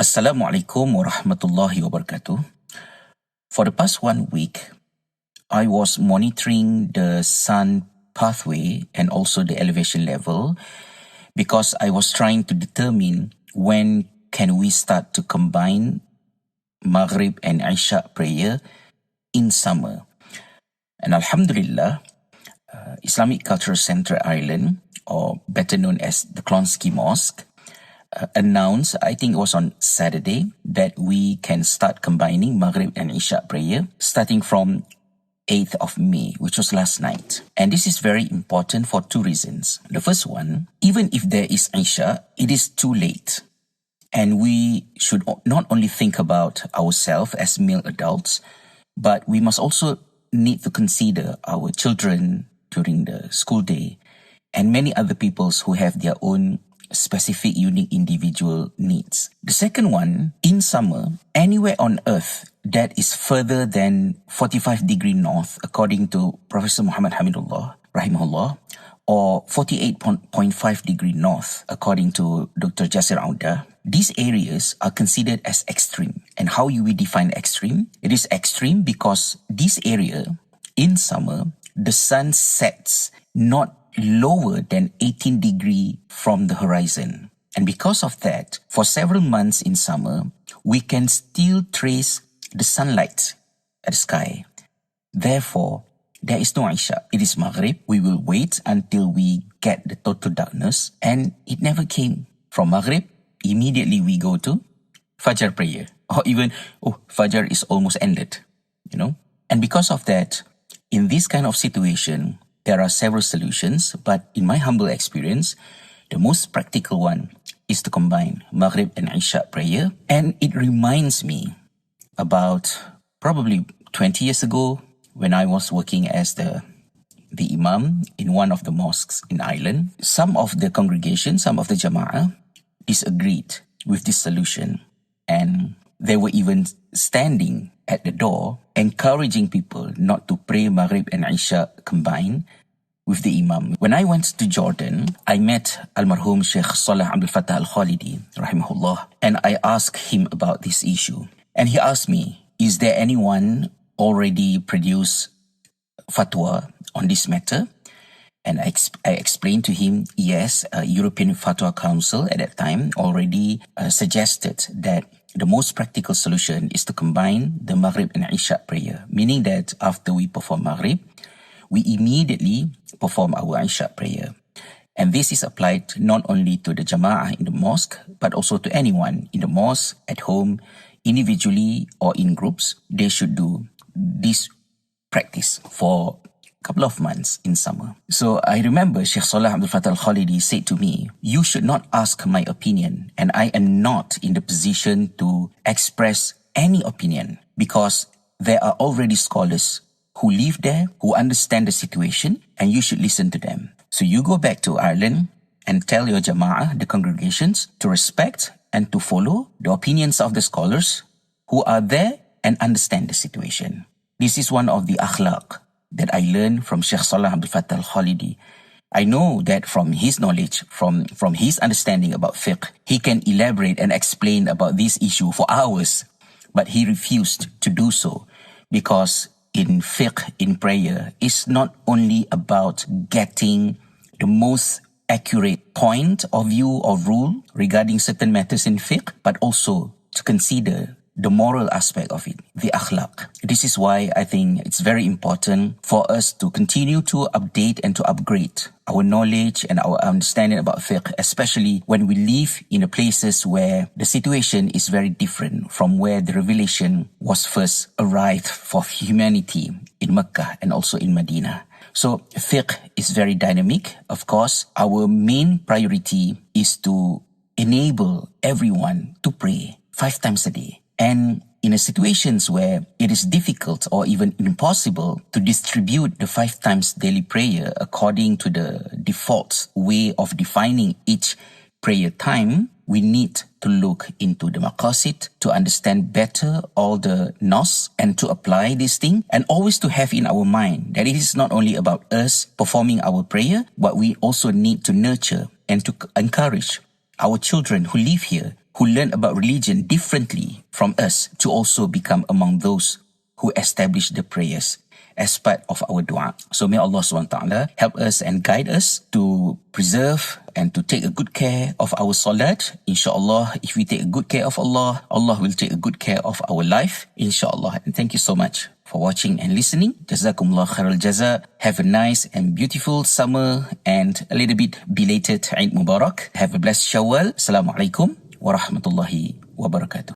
Assalamualaikum warahmatullahi wabarakatuh. For the past 1 week, I was monitoring the sun pathway and also the elevation level because I was trying to determine when can we start to combine Maghrib and Isha prayer in summer. And Alhamdulillah, Islamic Cultural Center Ireland, or better known as the Clonsky Mosque, announced, I think it was on Saturday, that we can start combining Maghrib and Isha prayer starting from 8th of May, which was last night. And this is very important for two reasons. The first one, even if there is Isha, it is too late. And we should not only think about ourselves as male adults, but we must also need to consider our children during the school day and many other peoples who have their own specific, unique individual needs. The second one, in summer, anywhere on earth that is further than 45 degree north, according to Professor Muhammad Hamidullah, rahimahullah, or 48.5 degree north, according to Dr. Jasir Auda, these areas are considered as extreme. And how you will define extreme? It is extreme because this area, in summer, the sun sets not lower than 18 degree from the horizon. And because of that, for several months in summer, we can still trace the sunlight at the sky. Therefore, there is no Isha. It is Maghrib. We will wait until we get the total darkness. And it never came. From Maghrib, immediately we go to Fajr prayer. Or even, Fajr is almost ended. And because of that, in this kind of situation, there are several solutions, but in my humble experience, the most practical one is to combine Maghrib and Isha prayer. And it reminds me about probably 20 years ago when I was working as the imam in one of the mosques in Ireland. Some of the congregation, some of the jama'ah disagreed with this solution. And they were even standing at the door, encouraging people not to pray Maghrib and Isha combined with the Imam. When I went to Jordan, I met Al-Marhum Sheikh Salah Abdul Fattah Al-Khalidi, rahimahullah, and I asked him about this issue. And he asked me, is there anyone already produced fatwa on this matter? And I explained to him, yes, European Fatwa Council at that time already suggested that the most practical solution is to combine the Maghrib and Isha prayer, meaning that after we perform Maghrib, we immediately perform our Isha prayer. And this is applied not only to the Jama'ah in the mosque, but also to anyone in the mosque, at home, individually or in groups. They should do this practice for couple of months in summer. So I remember Sheikh Salah Abdul Fattah Al-Khalidi said to me, you should not ask my opinion, and I am not in the position to express any opinion because there are already scholars who live there, who understand the situation, and you should listen to them. So you go back to Ireland and tell your jama'ah, the congregations, to respect and to follow the opinions of the scholars who are there and understand the situation. This is one of the akhlaq that I learned from Sheikh Salah Abdul Fattah Al-Khalidi. I know that from his knowledge, from his understanding about fiqh, he can elaborate and explain about this issue for hours, but he refused to do so because in fiqh, in prayer, it's not only about getting the most accurate point of view or rule regarding certain matters in fiqh, but also to consider the moral aspect of it, the akhlaq. This is why I think it's very important for us to continue to update and to upgrade our knowledge and our understanding about fiqh, especially when we live in the places where the situation is very different from where the revelation was first arrived for humanity in Mecca and also in Medina. So fiqh is very dynamic. Of course, our main priority is to enable everyone to pray 5 times a day. And in situations where it is difficult or even impossible to distribute the 5 times daily prayer according to the default way of defining each prayer time, we need to look into the maqasid to understand better all the nas and to apply this thing, and always to have in our mind that it is not only about us performing our prayer, but we also need to nurture and to encourage our children who live here who learn about religion differently from us to also become among those who establish the prayers as part of our dua. So may Allah SWT help us and guide us to preserve and to take a good care of our salat. InsyaAllah, if we take a good care of Allah, Allah will take a good care of our life. InsyaAllah. And thank you so much for watching and listening. Jazakumullah khairal jaza. Have a nice and beautiful summer and a little bit belated Eid Mubarak. Have a blessed Shawwal. Assalamualaikum warahmatullahi wabarakatuh.